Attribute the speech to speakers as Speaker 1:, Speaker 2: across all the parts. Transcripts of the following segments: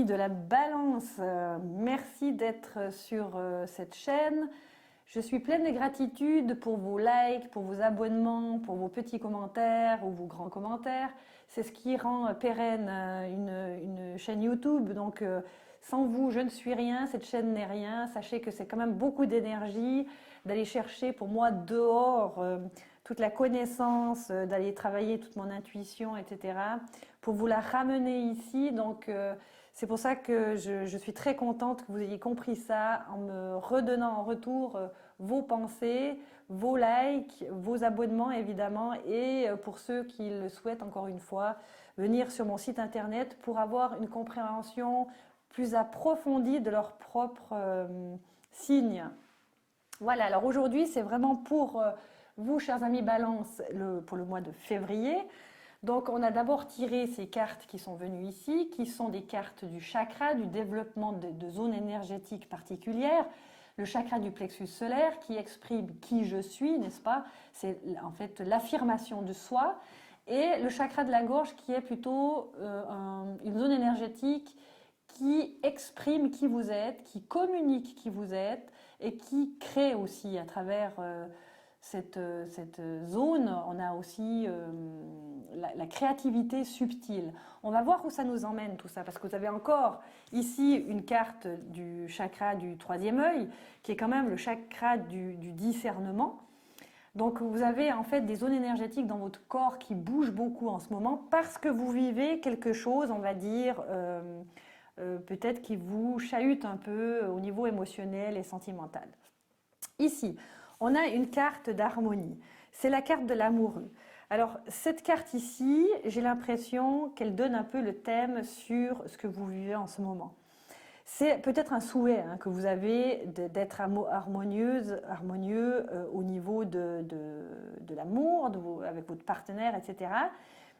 Speaker 1: de la balance, merci d'être sur cette chaîne. Je suis pleine de gratitude pour vos likes, pour vos abonnements, pour vos petits commentaires ou vos grands commentaires. C'est ce qui rend pérenne une chaîne YouTube. Donc sans vous, je ne suis rien, cette chaîne n'est rien. Sachez que c'est quand même beaucoup d'énergie d'aller chercher pour moi dehors toute la connaissance, d'aller travailler toute mon intuition, etc. pour vous la ramener ici. Donc c'est pour ça que je suis très contente que vous ayez compris ça en me redonnant en retour vos pensées, vos likes, vos abonnements évidemment, et pour ceux qui le souhaitent encore une fois, venir sur mon site internet pour avoir une compréhension plus approfondie de leurs propres signes. Voilà, alors aujourd'hui c'est vraiment pour vous chers amis Balance pour le mois de février. Donc on a d'abord tiré ces cartes qui sont venues ici, qui sont des cartes du chakra, du développement de zones énergétiques particulières. Le chakra du plexus solaire qui exprime qui je suis, n'est-ce pas? C'est en fait l'affirmation de soi. Et le chakra de la gorge qui est plutôt une zone énergétique qui exprime qui vous êtes, qui communique qui vous êtes et qui crée aussi à travers cette zone, on a aussi la créativité subtile. On va voir où ça nous emmène tout ça, parce que vous avez encore ici une carte du chakra du troisième œil, qui est quand même le chakra du discernement. Donc vous avez en fait des zones énergétiques dans votre corps qui bougent beaucoup en ce moment, parce que vous vivez quelque chose, on va dire, peut-être qui vous chahute un peu au niveau émotionnel et sentimental. Ici, on a une carte d'harmonie. C'est la carte de l'amoureux. Alors, cette carte ici, j'ai l'impression qu'elle donne un peu le thème sur ce que vous vivez en ce moment. C'est peut-être un souhait que vous avez d'être harmonieux au niveau de l'amour, avec votre partenaire, etc.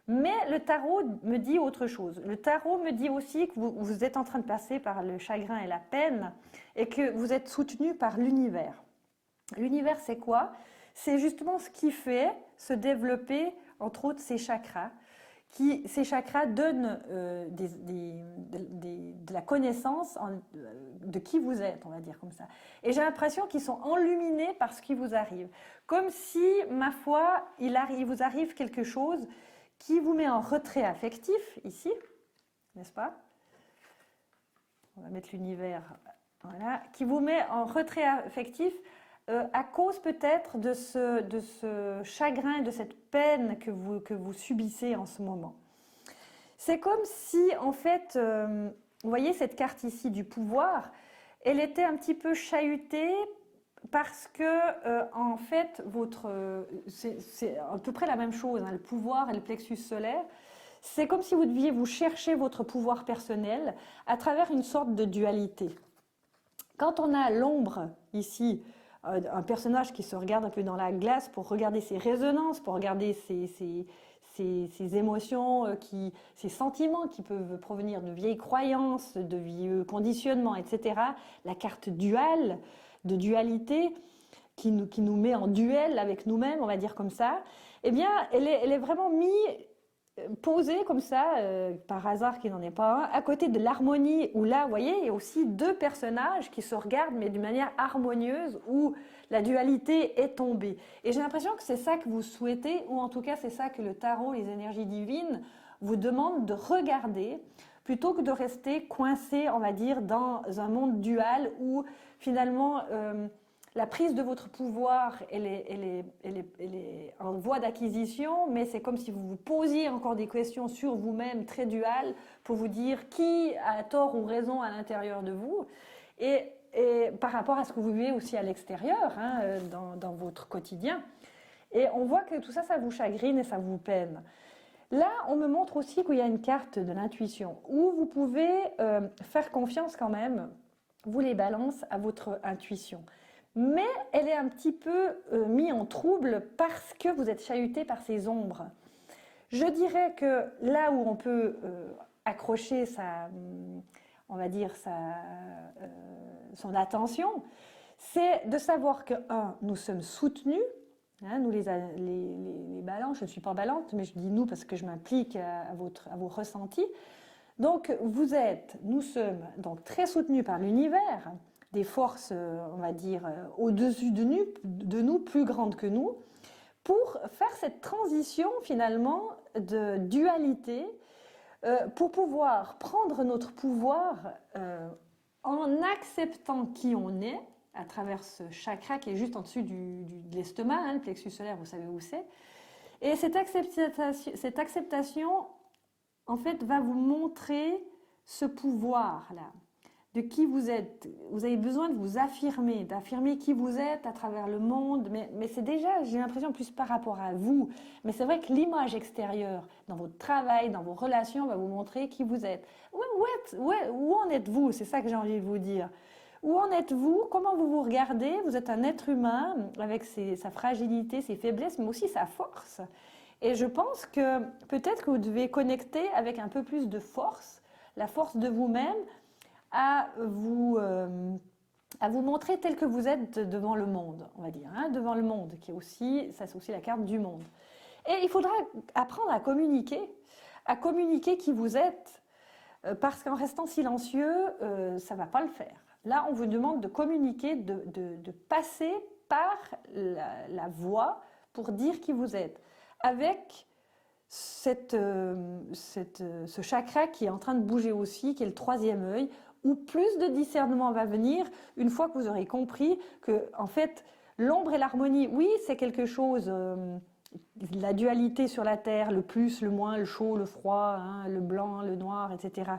Speaker 1: Mais le tarot me dit autre chose. Le tarot me dit aussi que vous êtes en train de passer par le chagrin et la peine et que vous êtes soutenu par l'univers. L'univers, c'est quoi? C'est justement ce qui fait se développer, entre autres, ces chakras. Ces chakras donnent de la connaissance de qui vous êtes, on va dire comme ça. Et j'ai l'impression qu'ils sont enluminés par ce qui vous arrive. Comme si, ma foi, il vous arrive quelque chose qui vous met en retrait affectif, ici, n'est-ce pas? On va mettre l'univers, voilà, qui vous met en retrait affectif à cause peut-être de ce chagrin, de cette peine que vous subissez en ce moment. C'est comme si, en fait, vous voyez cette carte ici du pouvoir, elle était un petit peu chahutée parce que, en fait, c'est à peu près la même chose, le pouvoir et le plexus solaire. C'est comme si vous deviez vous chercher votre pouvoir personnel à travers une sorte de dualité. Quand on a l'ombre ici, un personnage qui se regarde un peu dans la glace pour regarder ses résonances, pour regarder ses émotions, ses sentiments qui peuvent provenir de vieilles croyances, de vieux conditionnements, etc. La carte duale, de dualité, qui nous met en duel avec nous-mêmes, on va dire comme ça, eh bien, elle est vraiment posée comme ça, par hasard qu'il n'en est pas un, à côté de l'harmonie, où là, vous voyez, il y a aussi deux personnages qui se regardent, mais d'une manière harmonieuse, où la dualité est tombée. Et j'ai l'impression que c'est ça que vous souhaitez, ou en tout cas c'est ça que le tarot, les énergies divines, vous demandent de regarder, plutôt que de rester coincé, on va dire, dans un monde dual, où finalement la prise de votre pouvoir, elle est en voie d'acquisition, mais c'est comme si vous vous posiez encore des questions sur vous-même, très duales, pour vous dire qui a tort ou raison à l'intérieur de vous, et par rapport à ce que vous vivez aussi à l'extérieur, dans votre quotidien. Et on voit que tout ça, ça vous chagrine et ça vous peine. Là, on me montre aussi qu'il y a une carte de l'intuition, où vous pouvez faire confiance quand même, vous les balances, à votre intuition. Mais elle est un petit peu mise en trouble parce que vous êtes chahuté par ces ombres. Je dirais que là où on peut accrocher on va dire son attention, c'est de savoir que, nous sommes soutenus, nous les balances, je ne suis pas balante, mais je dis nous parce que je m'implique à vos ressentis. Donc nous sommes donc très soutenus par l'univers, des forces, on va dire, au-dessus de nous, plus grandes que nous, pour faire cette transition finalement de dualité, pour pouvoir prendre notre pouvoir en acceptant qui on est, à travers ce chakra qui est juste en dessus de l'estomac, hein, le plexus solaire, vous savez où c'est. Et cette acceptation, en fait, va vous montrer ce pouvoir-là, de qui vous êtes. Vous avez besoin de vous affirmer, d'affirmer qui vous êtes à travers le monde, mais c'est déjà, j'ai l'impression, plus par rapport à vous. Mais c'est vrai que l'image extérieure, dans votre travail, dans vos relations, va vous montrer qui vous êtes. Où en êtes-vous? C'est ça que j'ai envie de vous dire. Où en êtes-vous? Comment vous vous regardez? Vous êtes un être humain avec sa fragilité, ses faiblesses, mais aussi sa force. Et je pense que peut-être que vous devez connecter avec un peu plus de force, la force de vous-même, à vous montrer tel que vous êtes devant le monde, on va dire, hein, devant le monde, qui est aussi, ça c'est aussi la carte du monde. Et il faudra apprendre à communiquer qui vous êtes, parce qu'en restant silencieux, ça ne va pas le faire. Là, on vous demande de communiquer, de passer par la voix pour dire qui vous êtes, avec ce chakra qui est en train de bouger aussi, qui est le troisième œil, où plus de discernement va venir une fois que vous aurez compris que, en fait, l'ombre et l'harmonie, oui, c'est quelque chose, la dualité sur la Terre, le plus, le moins, le chaud, le froid, hein, le blanc, le noir, etc.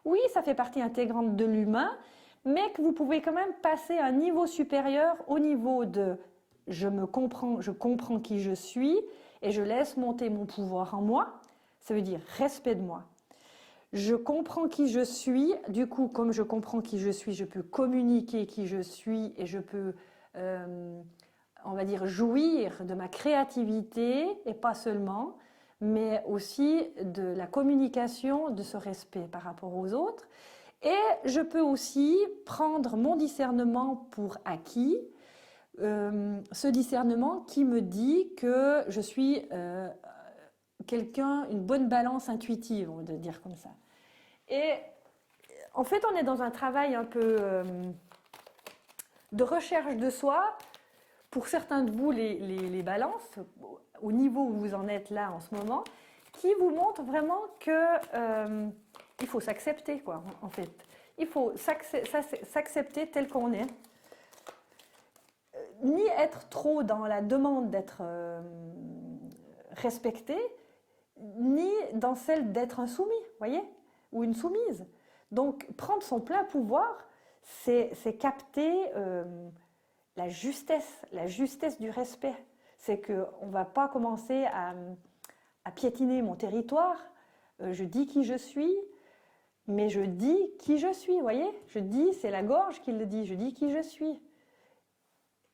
Speaker 1: Oui, ça fait partie intégrante de l'humain, mais que vous pouvez quand même passer à un niveau supérieur au niveau de je comprends qui je suis et je laisse monter mon pouvoir en moi. Ça veut dire respect de moi. Je comprends qui je suis, du coup, comme je comprends qui je suis, je peux communiquer qui je suis et je peux, on va dire, jouir de ma créativité, et pas seulement, mais aussi de la communication, de ce respect par rapport aux autres. Et je peux aussi prendre mon discernement pour acquis, ce discernement qui me dit que je suis une bonne balance intuitive, on va dire comme ça. Et en fait, on est dans un travail un peu de recherche de soi. Pour certains de vous, les balances, au niveau où vous en êtes là en ce moment, qui vous montrent vraiment que il faut s'accepter, quoi, en fait. Il faut s'accepter tel qu'on est. Ni être trop dans la demande d'être respecté, ni dans celle d'être un soumis, voyez, ou une soumise. Donc, prendre son plein pouvoir, c'est capter la justesse du respect. C'est qu'on ne va pas commencer à piétiner mon territoire. Je dis qui je suis, mais je dis qui je suis, voyez. Je dis, c'est la gorge qui le dit, je dis qui je suis.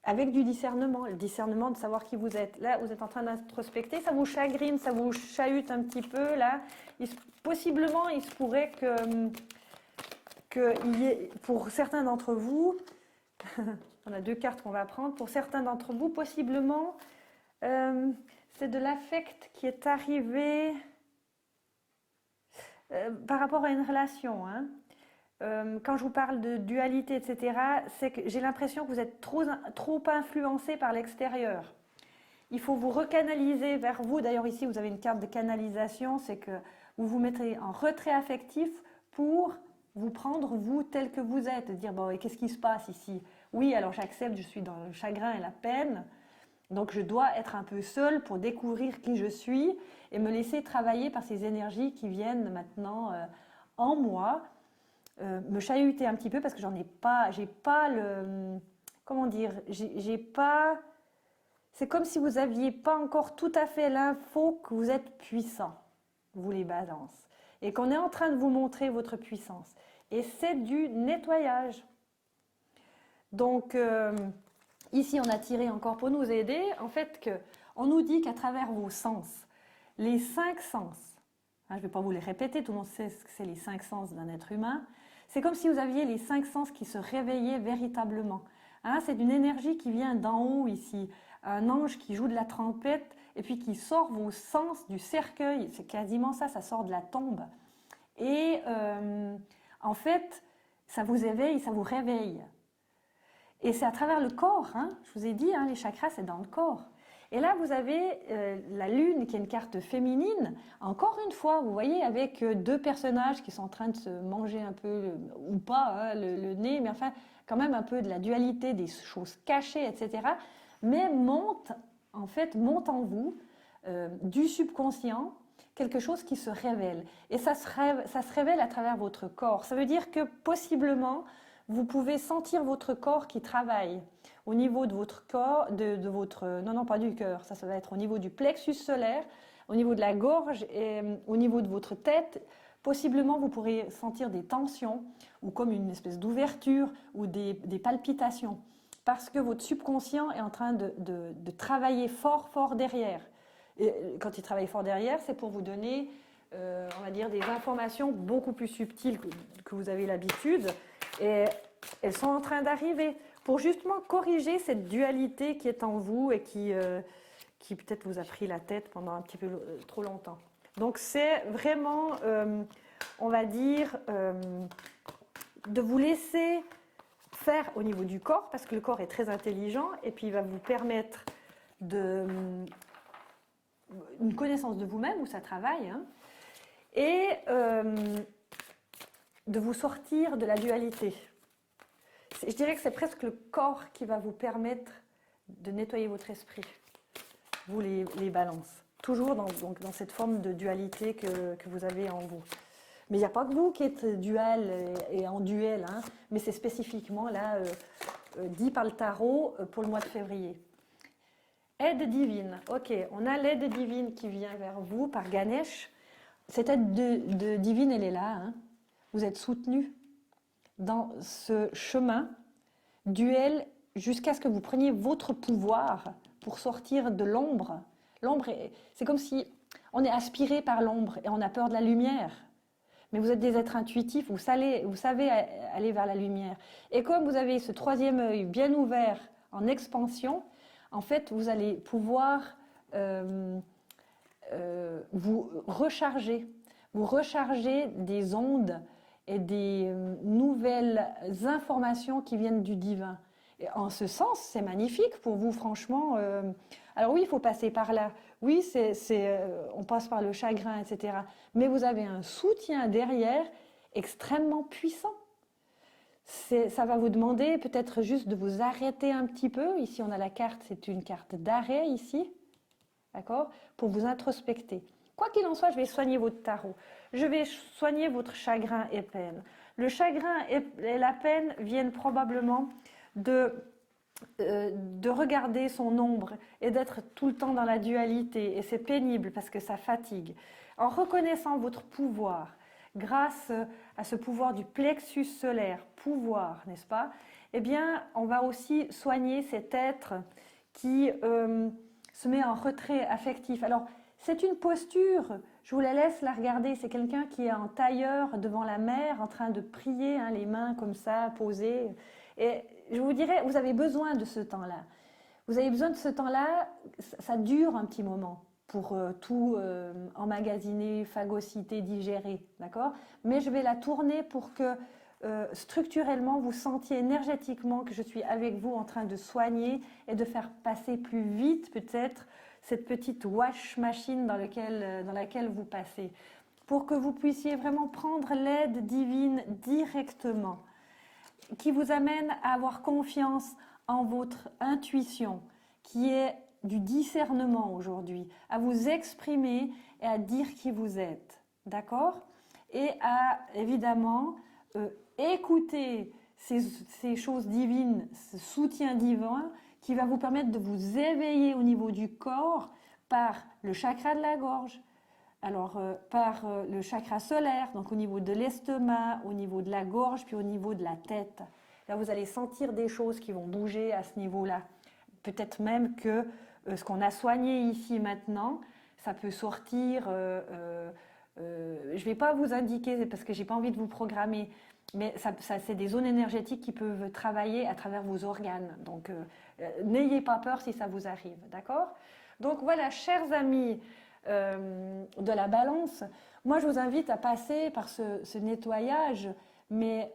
Speaker 1: Avec du discernement, le discernement de savoir qui vous êtes. Là, vous êtes en train d'introspecter, ça vous chagrine, ça vous chahute un petit peu, là. Possiblement, il se pourrait qu'il y ait, pour certains d'entre vous, on a deux cartes qu'on va prendre, pour certains d'entre vous, possiblement, c'est de l'affect qui est arrivé par rapport à une relation, hein. Quand je vous parle de dualité, etc., c'est que j'ai l'impression que vous êtes trop influencé par l'extérieur. Il faut vous recanaliser vers vous. D'ailleurs, ici, vous avez une carte de canalisation, c'est que vous vous mettez en retrait affectif pour vous prendre, vous, tel que vous êtes. Dire, bon, et qu'est-ce qui se passe ici? Oui, alors j'accepte, je suis dans le chagrin et la peine, donc je dois être un peu seule pour découvrir qui je suis et me laisser travailler par ces énergies qui viennent maintenant en moi. Me chahuter un petit peu parce que j'ai pas le, comment dire, j'ai pas, c'est comme si vous aviez pas encore tout à fait l'info que vous êtes puissant, vous les balances, et qu'on est en train de vous montrer votre puissance. Et c'est du nettoyage. Donc ici on a tiré encore pour nous aider, en fait on nous dit qu'à travers vos sens, les 5 sens, hein, je ne vais pas vous les répéter, tout le monde sait ce que c'est les 5 sens d'un être humain. C'est comme si vous aviez les 5 sens qui se réveillaient véritablement. Hein, c'est une énergie qui vient d'en haut ici, un ange qui joue de la trompette et puis qui sort vos sens du cercueil. C'est quasiment ça, ça sort de la tombe. Et en fait, ça vous éveille, ça vous réveille. Et c'est à travers le corps, hein. Je vous ai dit, hein, les chakras, c'est dans le corps. Et là, vous avez la Lune, qui est une carte féminine. Encore une fois, vous voyez, avec deux personnages qui sont en train de se manger un peu, ou pas, hein, le nez, mais enfin, quand même un peu de la dualité, des choses cachées, etc. Mais monte en vous, du subconscient, quelque chose qui se révèle. Et ça se révèle à travers votre corps. Ça veut dire que possiblement, vous pouvez sentir votre corps qui travaille au niveau de votre corps, non, pas du cœur, ça va être au niveau du plexus solaire, au niveau de la gorge et au niveau de votre tête. Possiblement, vous pourrez sentir des tensions ou comme une espèce d'ouverture ou des palpitations parce que votre subconscient est en train de travailler fort, fort derrière. Et quand il travaille fort derrière, c'est pour vous donner, on va dire, des informations beaucoup plus subtiles que vous avez l'habitude. Et elles sont en train d'arriver pour justement corriger cette dualité qui est en vous et qui peut-être vous a pris la tête pendant un petit peu trop longtemps. Donc c'est vraiment, on va dire, de vous laisser faire au niveau du corps, parce que le corps est très intelligent et puis il va vous permettre une connaissance de vous-même où ça travaille, hein, et de vous sortir de la dualité. Je dirais que c'est presque le corps qui va vous permettre de nettoyer votre esprit, vous les balances. Toujours dans cette forme de dualité que vous avez en vous. Mais il n'y a pas que vous qui êtes dual et en duel, hein, mais c'est spécifiquement là dit par le tarot pour le mois de février. Aide divine. Ok, on a l'aide divine qui vient vers vous par Ganesh. Cette aide divine, elle est là. Hein. Vous êtes soutenu dans ce chemin duel jusqu'à ce que vous preniez votre pouvoir pour sortir de l'ombre. L'ombre, c'est comme si on est aspiré par l'ombre et on a peur de la lumière. Mais vous êtes des êtres intuitifs, vous savez aller vers la lumière. Et comme vous avez ce troisième œil bien ouvert en expansion, en fait, vous allez pouvoir vous recharger des ondes et des nouvelles informations qui viennent du divin. Et en ce sens, c'est magnifique pour vous, franchement. Alors oui, il faut passer par là. Oui, on passe par le chagrin, etc. Mais vous avez un soutien derrière extrêmement puissant. Ça va vous demander peut-être juste de vous arrêter un petit peu. Ici, on a la carte, c'est une carte d'arrêt ici, d'accord, pour vous introspecter. Quoi qu'il en soit, je vais soigner votre tarot. Je vais soigner votre chagrin et peine. Le chagrin et la peine viennent probablement de regarder son ombre et d'être tout le temps dans la dualité. Et c'est pénible parce que ça fatigue. En reconnaissant votre pouvoir, grâce à ce pouvoir du plexus solaire, pouvoir, n'est-ce pas? Eh bien, on va aussi soigner cet être qui se met en retrait affectif. Alors, c'est une posture, je vous la laisse la regarder, c'est quelqu'un qui est en tailleur devant la mer, en train de prier, hein, les mains comme ça, posées. Et je vous dirais, vous avez besoin de ce temps-là. Vous avez besoin de ce temps-là, ça dure un petit moment pour tout emmagasiner, phagocyter, digérer, d'accord? Mais je vais la tourner pour que structurellement, vous sentiez énergétiquement que je suis avec vous en train de soigner et de faire passer plus vite peut-être cette petite wash machine dans laquelle vous passez, pour que vous puissiez vraiment prendre l'aide divine directement, qui vous amène à avoir confiance en votre intuition, qui est du discernement aujourd'hui, à vous exprimer et à dire qui vous êtes, d'accord? Et à, évidemment, écouter ces choses divines, ce soutien divin qui va vous permettre de vous éveiller au niveau du corps par le chakra de la gorge, alors par le chakra solaire, donc au niveau de l'estomac, au niveau de la gorge, puis au niveau de la tête. Là, vous allez sentir des choses qui vont bouger à ce niveau-là. Peut-être même que ce qu'on a soigné ici maintenant, ça peut sortir. Je ne vais pas vous indiquer parce que je n'ai pas envie de vous programmer, mais ça, c'est des zones énergétiques qui peuvent travailler à travers vos organes. Donc, n'ayez pas peur si ça vous arrive, d'accord? Donc voilà, chers amis de la balance, Moi, je vous invite à passer par ce nettoyage, mais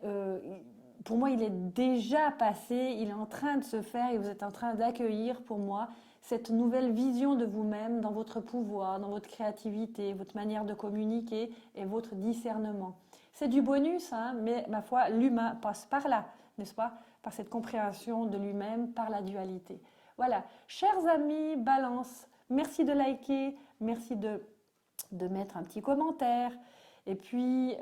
Speaker 1: pour moi, il est déjà passé, il est en train de se faire et vous êtes en train d'accueillir pour moi cette nouvelle vision de vous-même dans votre pouvoir, dans votre créativité, votre manière de communiquer et votre discernement. C'est du bonus, hein, mais ma foi, l'humain passe par là, n'est-ce pas? Par cette compréhension de lui-même, par la dualité. Voilà, chers amis, Balance, merci de liker, merci de mettre un petit commentaire et puis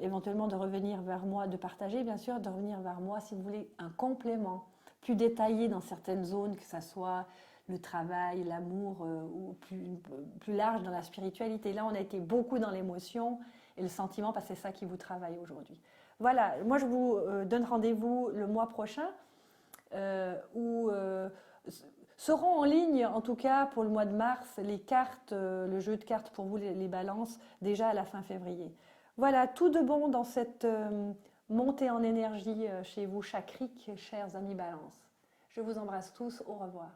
Speaker 1: éventuellement de revenir vers moi, de partager bien sûr, de revenir vers moi si vous voulez un complément plus détaillé dans certaines zones, que ce soit le travail, l'amour ou plus large dans la spiritualité. Là, on a été beaucoup dans l'émotion et le sentiment parce que c'est ça qui vous travaille aujourd'hui. Voilà, moi je vous donne rendez-vous le mois prochain où seront en ligne, en tout cas pour le mois de mars, les cartes, le jeu de cartes pour vous, les balances, déjà à la fin février. Voilà, tout de bon dans cette montée en énergie chez vous, chakrique, chers amis balance. Je vous embrasse tous, au revoir.